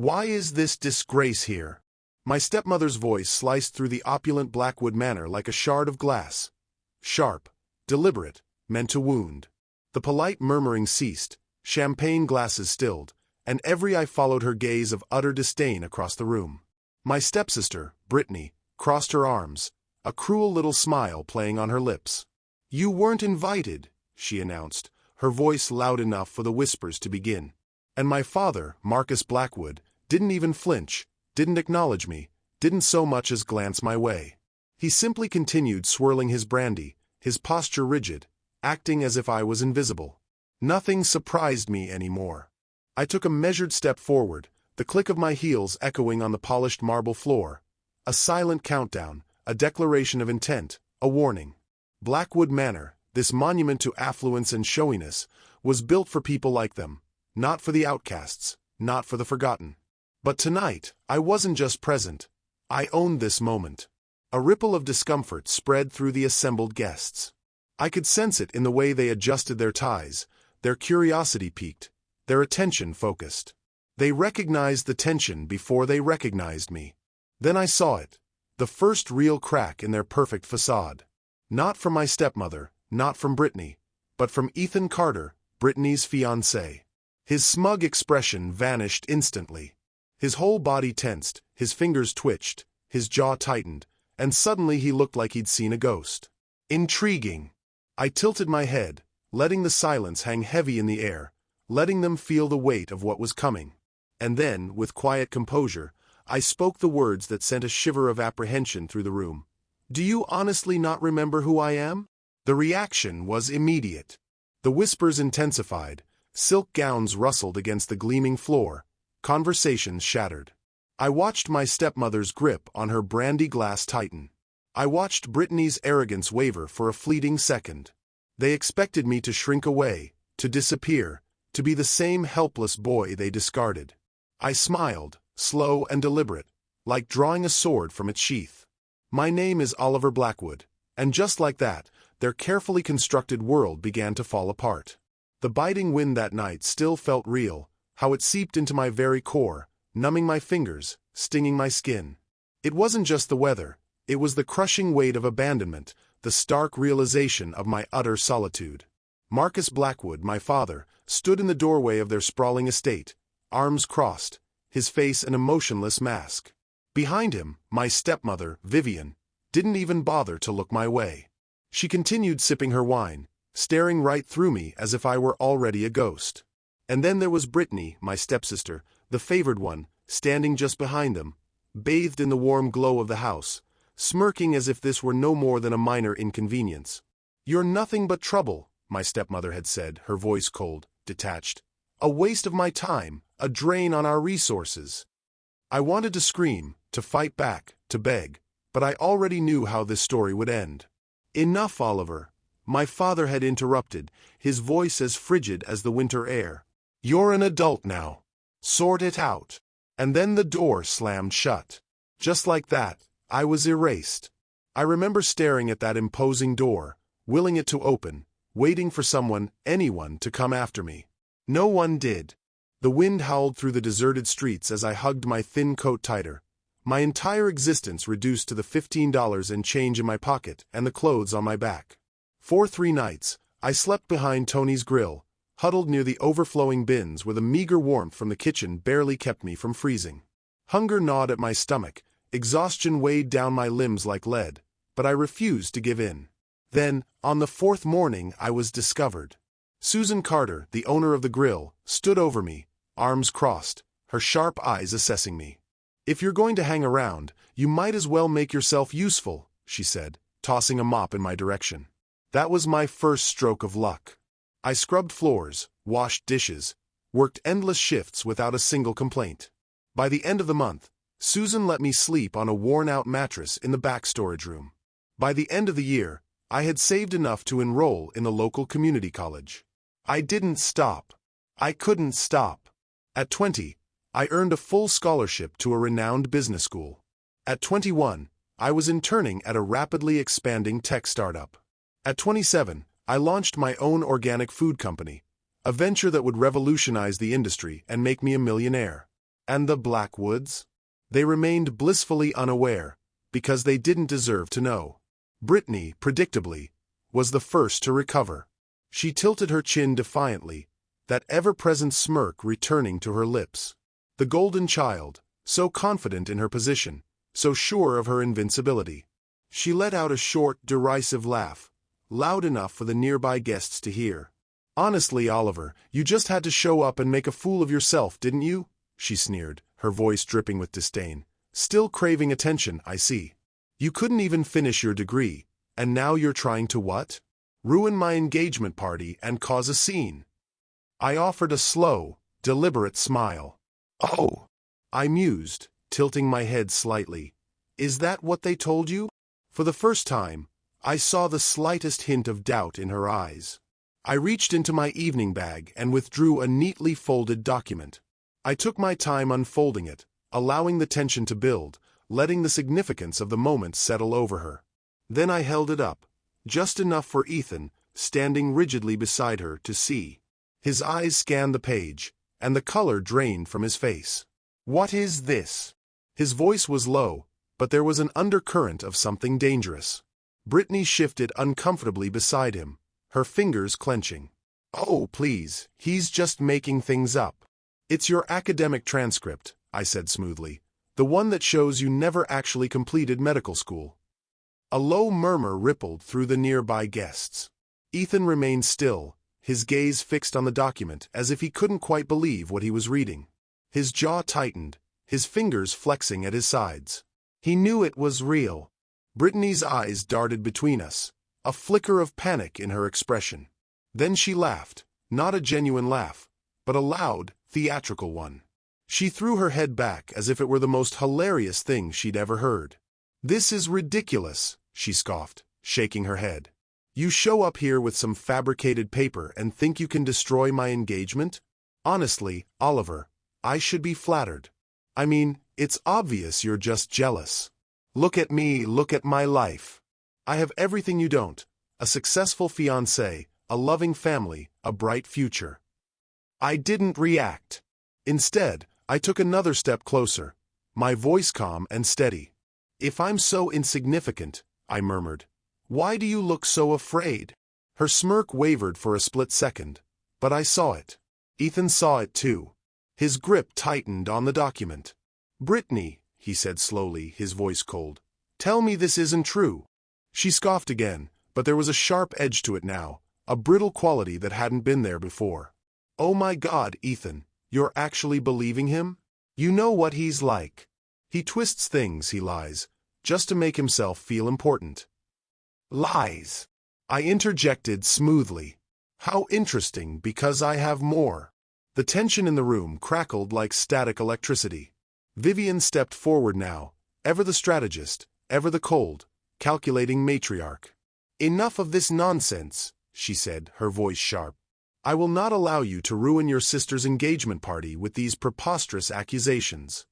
Why is this disgrace here? My stepmother's voice sliced through the opulent Blackwood Manor like a shard of glass. Sharp, deliberate, meant to wound. The polite murmuring ceased, champagne glasses stilled, and every eye followed her gaze of utter disdain across the room. My stepsister, Brittany, crossed her arms, a cruel little smile playing on her lips. "You weren't invited," she announced, her voice loud enough for the whispers to begin. And my father, Marcus Blackwood, didn't even flinch, didn't acknowledge me, didn't so much as glance my way. He simply continued swirling his brandy, his posture rigid, acting as if I was invisible. Nothing surprised me anymore. I took a measured step forward, the click of my heels echoing on the polished marble floor. A silent countdown, a declaration of intent, a warning. Blackwood Manor, this monument to affluence and showiness, was built for people like them, not for the outcasts, not for the forgotten. But tonight, I wasn't just present. I owned this moment. A ripple of discomfort spread through the assembled guests. I could sense it in the way they adjusted their ties, their curiosity piqued, their attention focused. They recognized the tension before they recognized me. Then I saw it, the first real crack in their perfect facade. Not from my stepmother, not from Brittany, but from Ethan Carter, Brittany's fiancé. His smug expression vanished instantly. His whole body tensed, his fingers twitched, his jaw tightened, and suddenly he looked like he'd seen a ghost. Intriguing. I tilted my head, letting the silence hang heavy in the air, letting them feel the weight of what was coming. And then, with quiet composure, I spoke the words that sent a shiver of apprehension through the room. "Do you honestly not remember who I am?" The reaction was immediate. The whispers intensified, silk gowns rustled against the gleaming floor, conversations shattered. I watched my stepmother's grip on her brandy glass tighten. I watched Brittany's arrogance waver for a fleeting second. They expected me to shrink away, to disappear, to be the same helpless boy they discarded. I smiled, slow and deliberate, like drawing a sword from its sheath. "My name is Oliver Blackwood," and just like that, their carefully constructed world began to fall apart. The biting wind that night still felt real, how it seeped into my very core, numbing my fingers, stinging my skin. It wasn't just the weather, it was the crushing weight of abandonment, the stark realization of my utter solitude. Marcus Blackwood, my father, stood in the doorway of their sprawling estate, arms crossed, his face an emotionless mask. Behind him, my stepmother, Vivian, didn't even bother to look my way. She continued sipping her wine, staring right through me as if I were already a ghost. And then there was Brittany, my stepsister, the favored one, standing just behind them, bathed in the warm glow of the house, smirking as if this were no more than a minor inconvenience. "You're nothing but trouble," my stepmother had said, her voice cold, detached. "A waste of my time, a drain on our resources." I wanted to scream, to fight back, to beg, but I already knew how this story would end. "Enough, Oliver," my father had interrupted, his voice as frigid as the winter air. "You're an adult now. Sort it out." And then the door slammed shut. Just like that, I was erased. I remember staring at that imposing door, willing it to open, waiting for someone, anyone, to come after me. No one did. The wind howled through the deserted streets as I hugged my thin coat tighter, my entire existence reduced to the $15 and change in my pocket and the clothes on my back. For 3 nights, I slept behind Tony's grill, huddled near the overflowing bins where the meager warmth from the kitchen barely kept me from freezing. Hunger gnawed at my stomach, exhaustion weighed down my limbs like lead, but I refused to give in. Then, on the 4th morning, I was discovered. Susan Carter, the owner of the grill, stood over me, arms crossed, her sharp eyes assessing me. "If you're going to hang around, you might as well make yourself useful," she said, tossing a mop in my direction. That was my first stroke of luck. I scrubbed floors, washed dishes, worked endless shifts without a single complaint. By the end of the month, Susan let me sleep on a worn-out mattress in the back storage room. By the end of the year, I had saved enough to enroll in the local community college. I didn't stop. I couldn't stop. At 20, I earned a full scholarship to a renowned business school. At 21, I was interning at a rapidly expanding tech startup. At 27, I launched my own organic food company, a venture that would revolutionize the industry and make me a millionaire. And the Blackwoods? They remained blissfully unaware, because they didn't deserve to know. Brittany, predictably, was the first to recover. She tilted her chin defiantly, that ever-present smirk returning to her lips. The golden child, so confident in her position, so sure of her invincibility. She let out a short, derisive laugh, loud enough for the nearby guests to hear. "Honestly, Oliver, you just had to show up and make a fool of yourself, didn't you?" she sneered, her voice dripping with disdain. "Still craving attention, I see. You couldn't even finish your degree, and now you're trying to what? Ruin my engagement party and cause a scene." I offered a slow, deliberate smile. "Oh," I mused, tilting my head slightly. "Is that what they told you?" For the first time, I saw the slightest hint of doubt in her eyes. I reached into my evening bag and withdrew a neatly folded document. I took my time unfolding it, allowing the tension to build, letting the significance of the moment settle over her. Then I held it up, just enough for Ethan, standing rigidly beside her, to see. His eyes scanned the page, and the color drained from his face. "What is this?" His voice was low, but there was an undercurrent of something dangerous. Brittany shifted uncomfortably beside him, her fingers clenching. "Oh, please, he's just making things up." "It's your academic transcript," I said smoothly, "the one that shows you never actually completed medical school." A low murmur rippled through the nearby guests. Ethan remained still, his gaze fixed on the document as if he couldn't quite believe what he was reading. His jaw tightened, his fingers flexing at his sides. He knew it was real. Brittany's eyes darted between us, a flicker of panic in her expression. Then she laughed, not a genuine laugh, but a loud, theatrical one. She threw her head back as if it were the most hilarious thing she'd ever heard. "This is ridiculous," she scoffed, shaking her head. "You show up here with some fabricated paper and think you can destroy my engagement? Honestly, Oliver, I should be flattered. I mean, it's obvious you're just jealous. Look at me, look at my life. I have everything you don't: a successful fiancé, a loving family, a bright future." I didn't react. Instead, I took another step closer, my voice calm and steady. "If I'm so insignificant," I murmured, "why do you look so afraid?" Her smirk wavered for a split second, but I saw it. Ethan saw it too. His grip tightened on the document. "Brittany," he said slowly, his voice cold, "tell me this isn't true." She scoffed again, but there was a sharp edge to it now, a brittle quality that hadn't been there before. "Oh my God, Ethan, you're actually believing him? You know what he's like. He twists things, he lies, just to make himself feel important." "Lies," I interjected smoothly. "How interesting, because I have more." The tension in the room crackled like static electricity. Vivian stepped forward now, ever the strategist, ever the cold, calculating matriarch. "Enough of this nonsense," she said, her voice sharp. "I will not allow you to ruin your sister's engagement party with these preposterous accusations."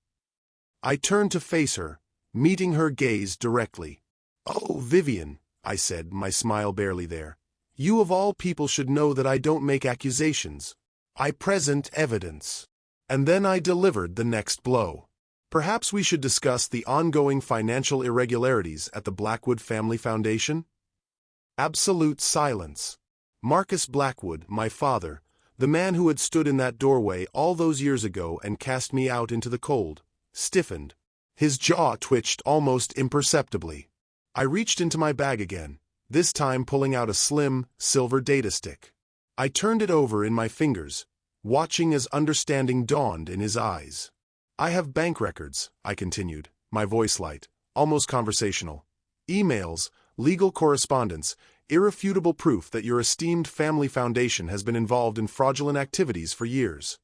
I turned to face her, meeting her gaze directly. "Oh, Vivian," I said, my smile barely there. "You of all people should know that I don't make accusations. I present evidence." And then I delivered the next blow. "Perhaps we should discuss the ongoing financial irregularities at the Blackwood Family Foundation?" Absolute silence. Marcus Blackwood, my father, the man who had stood in that doorway all those years ago and cast me out into the cold, stiffened. His jaw twitched almost imperceptibly. I reached into my bag again, this time pulling out a slim, silver data stick. I turned it over in my fingers, watching as understanding dawned in his eyes. "I have bank records," I continued, my voice light, almost conversational. "Emails, legal correspondence, irrefutable proof that your esteemed family foundation has been involved in fraudulent activities for years."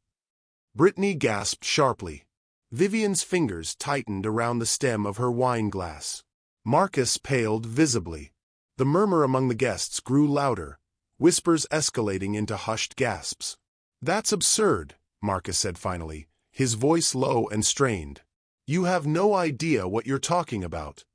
Brittany gasped sharply. Vivian's fingers tightened around the stem of her wine glass. Marcus paled visibly. The murmur among the guests grew louder, whispers escalating into hushed gasps. "That's absurd," Marcus said finally, his voice low and strained. "You have no idea what you're talking about."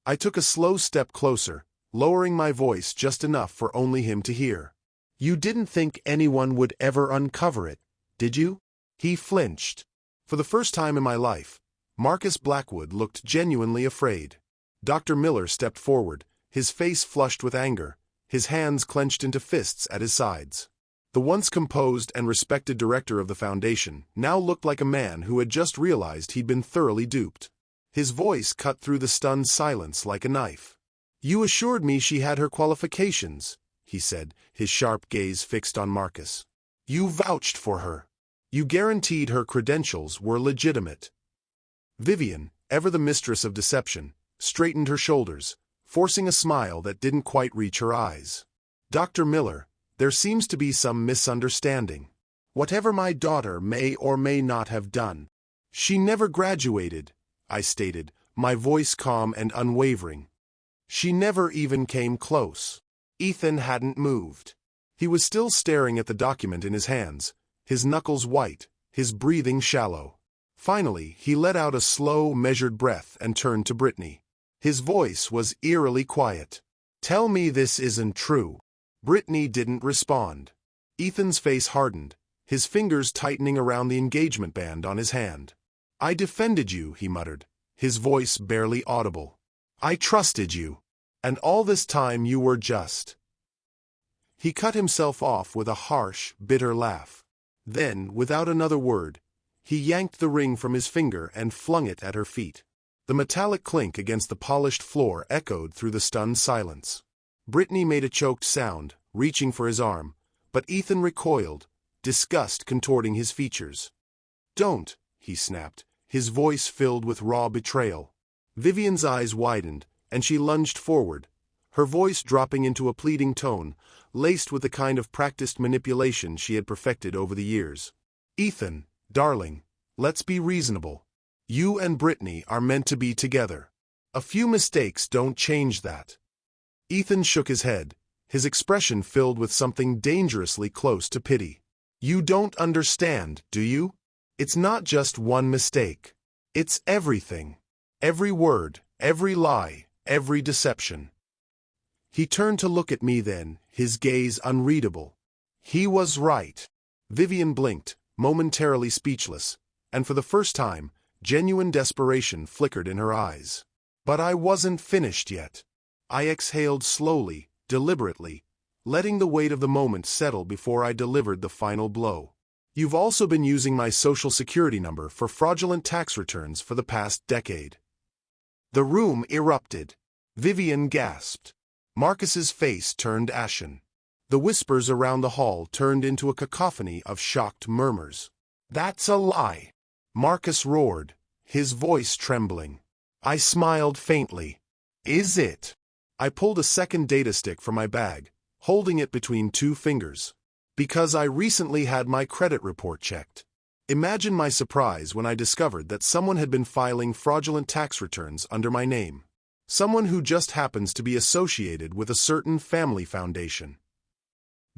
I took a slow step closer, lowering my voice just enough for only him to hear. "You didn't think anyone would ever uncover it, did you?" He flinched. For the first time in my life, Marcus Blackwood looked genuinely afraid. Dr. Miller stepped forward, his face flushed with anger, his hands clenched into fists at his sides. The once composed and respected director of the foundation now looked like a man who had just realized he'd been thoroughly duped. His voice cut through the stunned silence like a knife. "You assured me she had her qualifications," he said, his sharp gaze fixed on Marcus. "You vouched for her. You guaranteed her credentials were legitimate." Vivian, ever the mistress of deception, straightened her shoulders, forcing a smile that didn't quite reach her eyes. "Dr. Miller, there seems to be some misunderstanding. Whatever my daughter may or may not have done, she never graduated," I stated, my voice calm and unwavering. "She never even came close." Ethan hadn't moved. He was still staring at the document in his hands, his knuckles white, his breathing shallow. Finally, he let out a slow, measured breath and turned to Brittany. His voice was eerily quiet. "Tell me this isn't true." Brittany didn't respond. Ethan's face hardened, his fingers tightening around the engagement band on his hand. "I defended you," he muttered, his voice barely audible. "I trusted you. And all this time you were just—" He cut himself off with a harsh, bitter laugh. Then, without another word, he yanked the ring from his finger and flung it at her feet. The metallic clink against the polished floor echoed through the stunned silence. Brittany made a choked sound, reaching for his arm, but Ethan recoiled, disgust contorting his features. "Don't," he snapped, his voice filled with raw betrayal. Vivian's eyes widened, and she lunged forward, her voice dropping into a pleading tone, laced with the kind of practiced manipulation she had perfected over the years. "Ethan, darling, let's be reasonable. You and Brittany are meant to be together. A few mistakes don't change that." Ethan shook his head, his expression filled with something dangerously close to pity. "You don't understand, do you? It's not just one mistake. It's everything. Every word, every lie, every deception." He turned to look at me then, his gaze unreadable. He was right. Vivian blinked, momentarily speechless, and for the first time, genuine desperation flickered in her eyes. But I wasn't finished yet. I exhaled slowly, deliberately, letting the weight of the moment settle before I delivered the final blow. "You've also been using my social security number for fraudulent tax returns for the past decade." The room erupted. Vivian gasped. Marcus's face turned ashen. The whispers around the hall turned into a cacophony of shocked murmurs. "That's a lie!" Marcus roared, his voice trembling. I smiled faintly. "Is it?" I pulled a second data stick from my bag, holding it between two fingers. "Because I recently had my credit report checked." Imagine my surprise when I discovered that someone had been filing fraudulent tax returns under my name. Someone who just happens to be associated with a certain family foundation.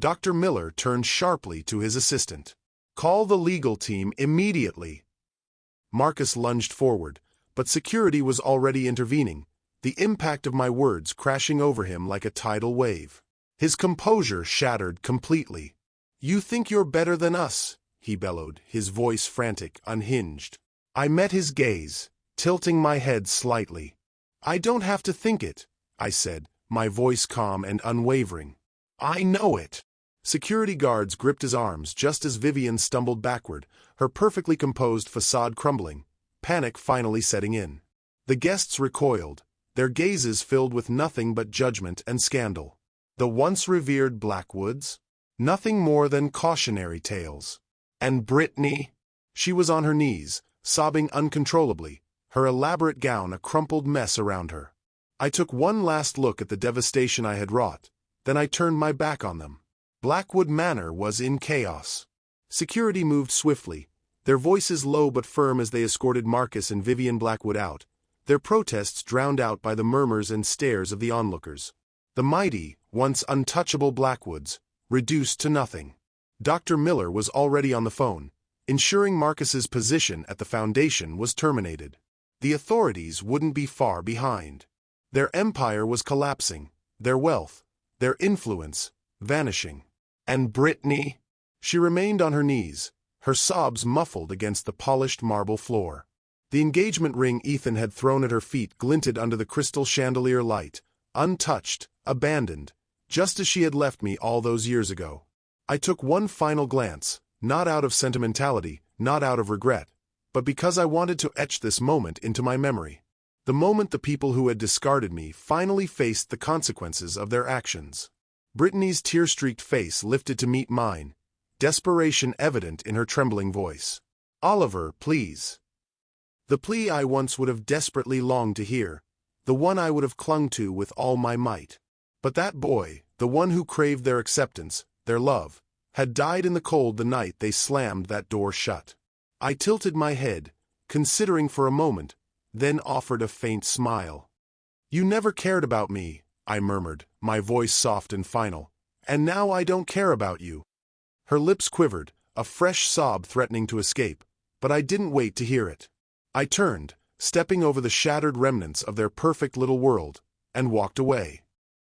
Dr. Miller turned sharply to his assistant. "Call the legal team immediately." Marcus lunged forward, but security was already intervening, the impact of my words crashing over him like a tidal wave. His composure shattered completely. "You think you're better than us?" he bellowed, his voice frantic, unhinged. I met his gaze, tilting my head slightly. "I don't have to think it," I said, my voice calm and unwavering. "I know it." Security guards gripped his arms just as Vivian stumbled backward, her perfectly composed facade crumbling, panic finally setting in. The guests recoiled, their gazes filled with nothing but judgment and scandal. The once revered Blackwoods? Nothing more than cautionary tales. And Brittany? She was on her knees, sobbing uncontrollably, her elaborate gown a crumpled mess around her. I took one last look at the devastation I had wrought, then I turned my back on them. Blackwood Manor was in chaos. Security moved swiftly, their voices low but firm as they escorted Marcus and Vivian Blackwood out, their protests drowned out by the murmurs and stares of the onlookers. The mighty, once untouchable Blackwoods, reduced to nothing. Dr. Miller was already on the phone, ensuring Marcus's position at the foundation was terminated. The authorities wouldn't be far behind. Their empire was collapsing, their wealth, their influence, vanishing. And Brittany? She remained on her knees, her sobs muffled against the polished marble floor. The engagement ring Ethan had thrown at her feet glinted under the crystal chandelier light, untouched, abandoned, just as she had left me all those years ago. I took one final glance, not out of sentimentality, not out of regret, but because I wanted to etch this moment into my memory. The moment the people who had discarded me finally faced the consequences of their actions. Brittany's tear-streaked face lifted to meet mine, desperation evident in her trembling voice. "Oliver, please." The plea I once would have desperately longed to hear, the one I would have clung to with all my might. But that boy, the one who craved their acceptance, their love, had died in the cold the night they slammed that door shut. I tilted my head, considering for a moment, then offered a faint smile. "You never cared about me," I murmured, my voice soft and final, "and now I don't care about you." Her lips quivered, a fresh sob threatening to escape, but I didn't wait to hear it. I turned, stepping over the shattered remnants of their perfect little world, and walked away.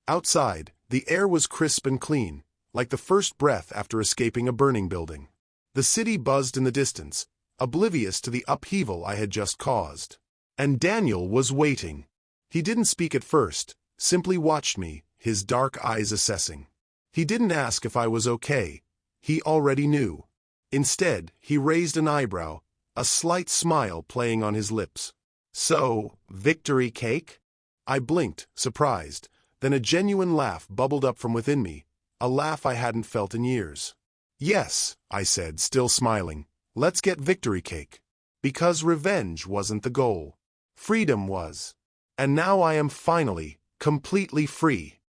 Outside, the air was crisp and clean, like the first breath after escaping a burning building. The city buzzed in the distance, oblivious to the upheaval I had just caused. And Daniel was waiting. He didn't speak at first, simply watched me, his dark eyes assessing. He didn't ask if I was okay. He already knew. Instead, he raised an eyebrow, a slight smile playing on his lips. "So, victory cake?" I blinked, surprised, then a genuine laugh bubbled up from within me, a laugh I hadn't felt in years. "Yes," I said, still smiling, "let's get victory cake. Because revenge wasn't the goal. Freedom was. And now I am finally, completely free."